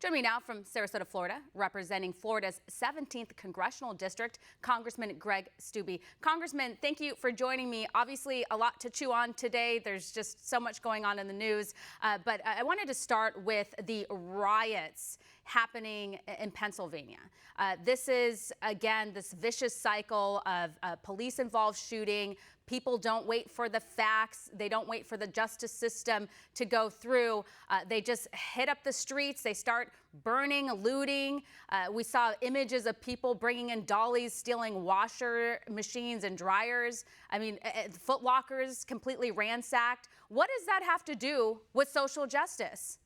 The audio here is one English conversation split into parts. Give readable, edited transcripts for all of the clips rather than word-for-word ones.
Join me now from Sarasota, Florida, representing Florida's 17th Congressional District, Congressman Greg Steube. Congressman, thank you for joining me. Obviously, a lot to chew on today. There's just so much going on in the news. But I wanted to start with the riots happening in Pennsylvania. This is, again, this vicious cycle of police-involved shooting. People don't wait for the facts. They don't wait for the justice system to go through. They just hit up the streets. They start burning, looting. We saw images of people bringing in dollies, stealing washer machines and dryers. I mean, Foot Lockers completely ransacked. What does that have to do with social justice?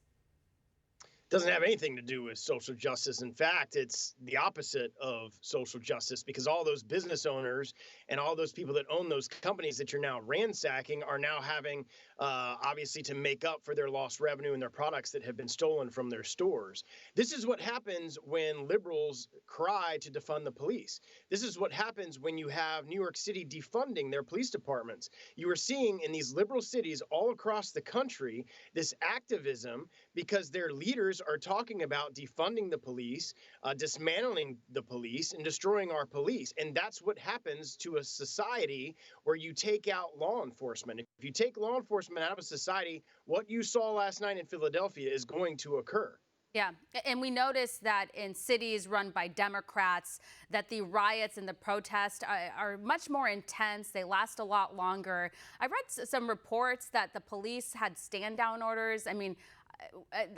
Doesn't have anything to do with social justice. In fact, it's the opposite of social justice, because all those business owners and all those people that own those companies that you're now ransacking are now having, obviously, to make up for their lost revenue and their products that have been stolen from their stores. This is what happens when liberals cry to defund the police. This is what happens when you have New York City defunding their police departments. You are seeing in these liberal cities all across the country this activism because their leaders are talking about defunding the police, dismantling the police, and destroying our police. And that's what happens to a society where you take out law enforcement. If you take law enforcement out of a society, what you saw last night in Philadelphia is going to occur. Yeah, and we noticed that in cities run by Democrats, that the riots and the protests are much more intense. They last a lot longer. I read some reports that the police had stand-down orders. I mean,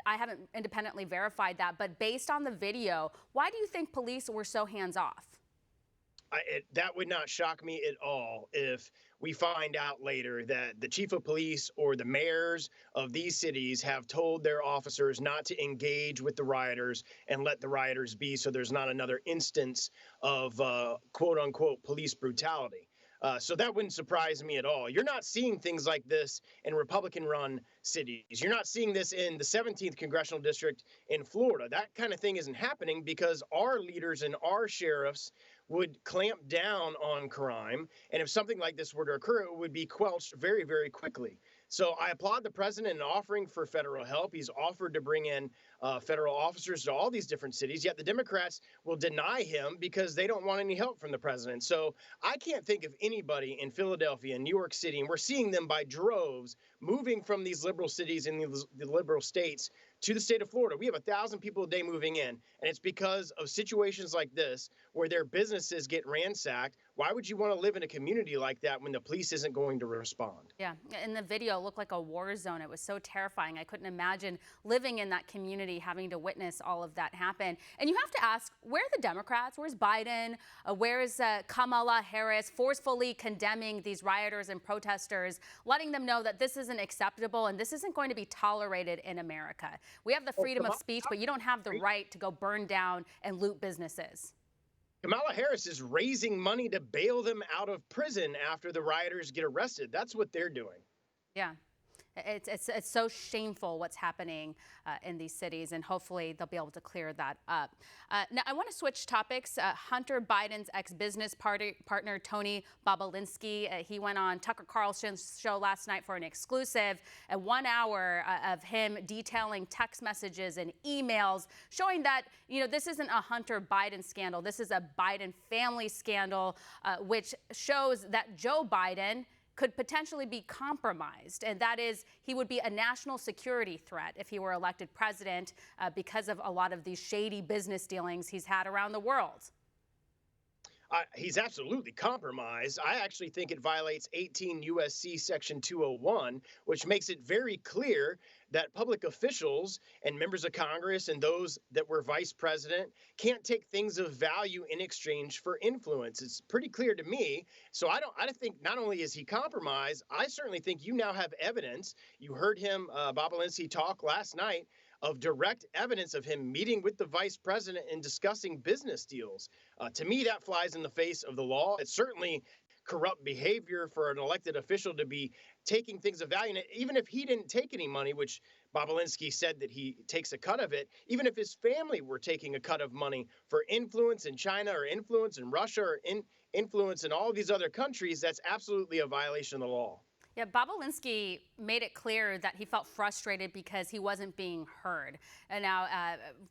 I haven't independently verified that, but based on the video, why do you think police were so hands-off? That would not shock me at all if we find out later that the chief of police or the mayors of these cities have told their officers not to engage with the rioters and let the rioters be, so there's not another instance of quote unquote police brutality. So that wouldn't surprise me at all. You're not seeing things like this in Republican-run cities. You're not seeing this in the 17th Congressional District in Florida. That kind of thing isn't happening because our leaders and our sheriffs would clamp down on crime. And if something like this were to occur, it would be quelched very, very quickly. So I applaud the president in offering for federal help. He's offered to bring in federal officers to all these different cities, yet the Democrats will deny him because they don't want any help from the president. So I can't think of anybody in Philadelphia and New York City, and we're seeing them by droves moving from these liberal cities and the liberal states to the state of Florida. We have 1,000 people a day moving in, and it's because of situations like this where their businesses get ransacked. Why would you want to live in a community like that when the police isn't going to respond? Yeah, in the video, it looked like a war zone. It was so terrifying. I couldn't imagine living in that community, having to witness all of that happen. And you have to ask, where are the Democrats? Where's Biden? Where's Kamala Harris forcefully condemning these rioters and protesters, letting them know that this isn't acceptable and this isn't going to be tolerated in America? We have the freedom of speech, but you don't have the right to go burn down and loot businesses. Kamala Harris is raising money to bail them out of prison after the rioters get arrested. That's what they're doing. Yeah. It's so shameful what's happening in these cities, and hopefully they'll be able to clear that up. Now, I want to switch topics. Hunter Biden's ex-business partner, Tony Bobulinski, he went on Tucker Carlson's show last night for an exclusive, 1 hour of him detailing text messages and emails, showing that, you know, this isn't a Hunter Biden scandal. This is a Biden family scandal, which shows that Joe Biden could potentially be compromised, and that is he would be a national security threat if he were elected president because of a lot of these shady business dealings he's had around the world. He's absolutely compromised. I actually think it violates 18 U.S.C. Section 201, which makes it very clear that public officials and members of Congress and those that were vice president can't take things of value in exchange for influence. It's pretty clear to me. So I don't think not only is he compromised, I certainly think you now have evidence. You heard him, Bobulinski, talk last night of direct evidence of him meeting with the vice president and discussing business deals. To me, that flies in the face of the law. It's certainly corrupt behavior for an elected official to be taking things of value. And even if he didn't take any money, which Bobulinski said that he takes a cut of it, even if his family were taking a cut of money for influence in China or influence in Russia or influence in all of these other countries, that's absolutely a violation of the law. Yeah, Bobolinsky made it clear that he felt frustrated because he wasn't being heard. And now,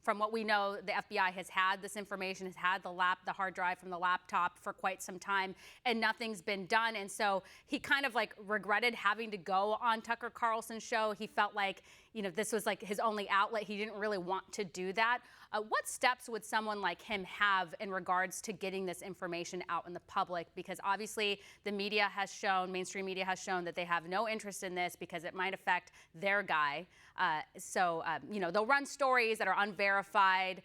from what we know, the FBI has had this information, has had the hard drive from the laptop for quite some time, and nothing's been done. And so he kind of like regretted having to go on Tucker Carlson's show. He felt like, this was like his only outlet. He didn't really want to do that. What steps would someone like him have in regards to getting this information out in the public? Because obviously the media has shown, mainstream media has shown that they have no interest in this because it might affect their guy. They'll run stories that are unverified,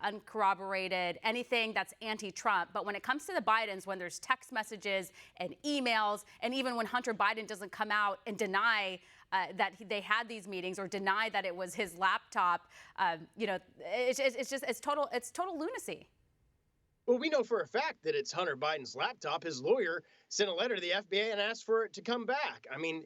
uncorroborated, anything that's anti-Trump. But when it comes to the Bidens, when there's text messages and emails, and even when Hunter Biden doesn't come out and deny that they had these meetings or deny that it was his laptop, it's total lunacy. Well, we know for a fact that it's Hunter Biden's laptop. His lawyer sent a letter to the FBI and asked for it to come back. I mean,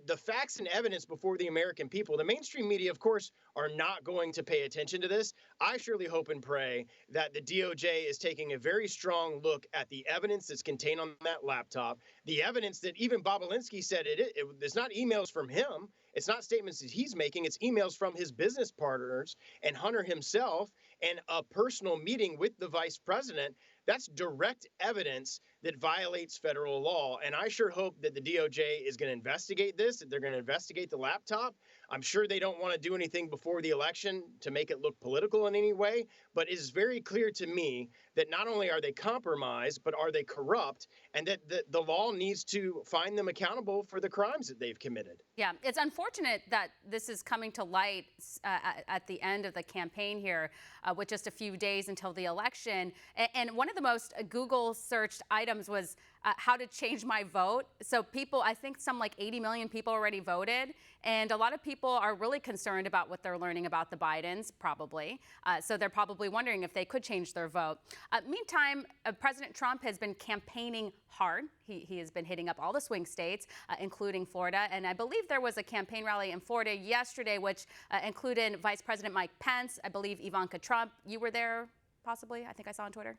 the facts and evidence before the American people, the mainstream media, of course, are not going to pay attention to this. I surely hope and pray that the DOJ is taking a very strong look at the evidence that's contained on that laptop, the evidence that even Bobolinsky said it's not emails from him. It's not statements that he's making. It's emails from his business partners and Hunter himself and a personal meeting with the vice president. That's direct evidence that violates federal law. And I sure hope that the DOJ is going to investigate this, that they're going to investigate the laptop. I'm sure they don't want to do anything before the election to make it look political in any way. But it is very clear to me that not only are they compromised, but are they corrupt, and that the law needs to find them accountable for the crimes that they've committed. Yeah, it's unfortunate that this is coming to light at the end of the campaign here, with just a few days until the election. And one of the most Google searched items was how to change my vote. So people, I think some like 80 million people already voted. And a lot of people are really concerned about what they're learning about the Bidens, probably. So they're probably wondering if they could change their vote. Meantime, President Trump has been campaigning hard. He has been hitting up all the swing states, including Florida. And I believe there was a campaign rally in Florida yesterday, which included Vice President Mike Pence, I believe Ivanka Trump. You were there, possibly, I think I saw on Twitter.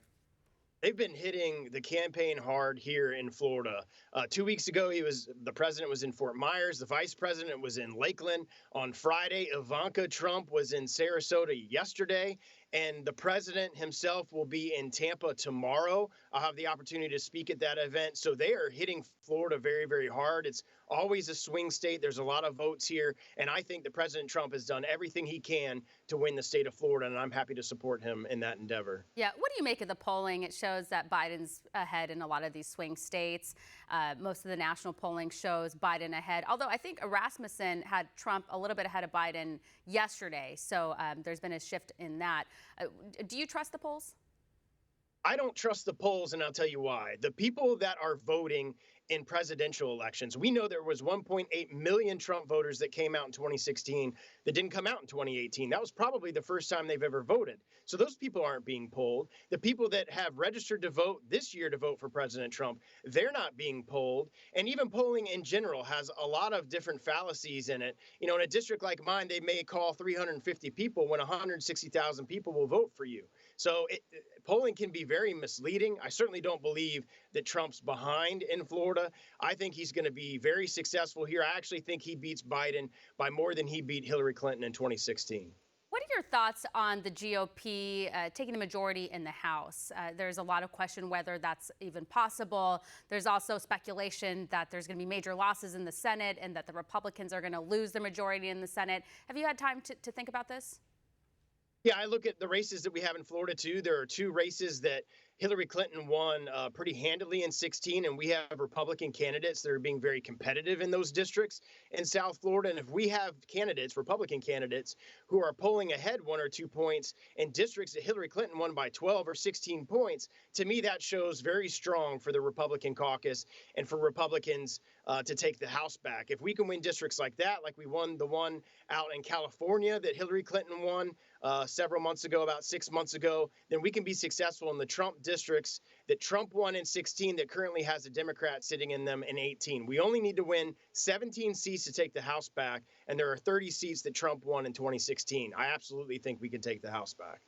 They've been hitting the campaign hard here in Florida. 2 weeks ago, the president was in Fort Myers. The vice president was in Lakeland on Friday. Ivanka Trump was in Sarasota yesterday. And the president himself will be in Tampa tomorrow. I'll have the opportunity to speak at that event. So they are hitting Florida very, very hard. It's always a swing state. There's a lot of votes here. And I think that President Trump has done everything he can to win the state of Florida. And I'm happy to support him in that endeavor. Yeah. What do you make of the polling? It shows that Biden's ahead in a lot of these swing states. Most of the national polling shows Biden ahead. Although I think Rasmussen had Trump a little bit ahead of Biden yesterday. So there's been a shift in that. Do you trust the polls? I don't trust the polls, and I'll tell you why. The people that are voting in presidential elections, we know there was 1.8 million Trump voters that came out in 2016 that didn't come out in 2018. That was probably the first time they've ever voted. So those people aren't being polled. The people that have registered to vote this year to vote for President Trump, they're not being polled. And even polling in general has a lot of different fallacies in it. In a district like mine, they may call 350 people when 160,000 people will vote for you. So polling can be very misleading. I certainly don't believe that Trump's behind in Florida. I think he's going to be very successful here. I actually think he beats Biden by more than he beat Hillary Clinton in 2016. What are your thoughts on the GOP taking the majority in the House? There's a lot of question whether that's even possible. There's also speculation that there's going to be major losses in the Senate and that the Republicans are going to lose the majority in the Senate. Have you had time to think about this? Yeah, I look at the races that we have in Florida, too. There are two races that Hillary Clinton won pretty handily in 2016, and we have Republican candidates that are being very competitive in those districts in South Florida. And if we have candidates, Republican candidates, who are polling ahead 1 or 2 points in districts that Hillary Clinton won by 12 or 16 points, to me that shows very strong for the Republican caucus and for Republicans to take the House back. If we can win districts like that, like we won the one out in California that Hillary Clinton won several months ago, about 6 months ago, then we can be successful in the Trump districts that Trump won in 16 that currently has a Democrat sitting in them in 18. We only need to win 17 seats to take the House back, and there are 30 seats that Trump won in 2016. I absolutely think we can take the House back.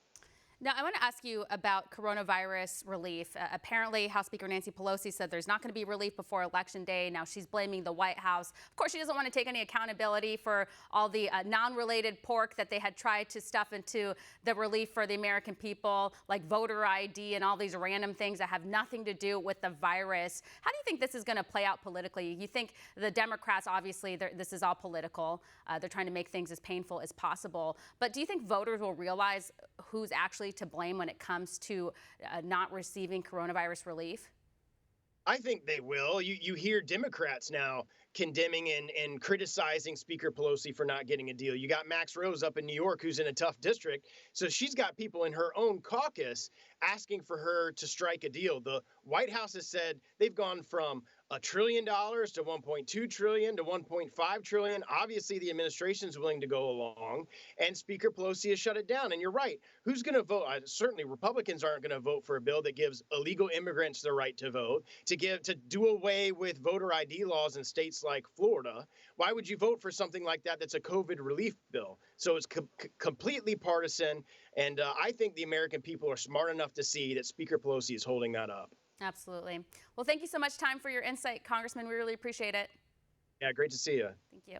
Now, I want to ask you about coronavirus relief. Apparently, House Speaker Nancy Pelosi said there's not going to be relief before Election Day. Now, she's blaming the White House. Of course, she doesn't want to take any accountability for all the non-related pork that they had tried to stuff into the relief for the American people, like voter ID and all these random things that have nothing to do with the virus. How do you think this is going to play out politically? You think the Democrats, obviously, this is all political. They're trying to make things as painful as possible. But do you think voters will realize who's actually to blame when it comes to not receiving coronavirus relief? I think they will. You hear Democrats now condemning and criticizing Speaker Pelosi for not getting a deal. You got Max Rose up in New York, who's in a tough district. So she's got people in her own caucus asking for her to strike a deal. The White House has said they've gone from $1 trillion to $1.2 trillion to $1.5 trillion. Obviously, the administration's willing to go along, and Speaker Pelosi has shut it down. And you're right. Who's going to vote? Certainly, Republicans aren't going to vote for a bill that gives illegal immigrants the right to vote, to do away with voter ID laws in states like Florida. Why would you vote for something like that that's a COVID relief bill? So it's completely partisan. And I think the American people are smart enough to see that Speaker Pelosi is holding that up. Absolutely. Well, thank you so much, for your insight, Congressman. We really appreciate it. Yeah, great to see you. Thank you.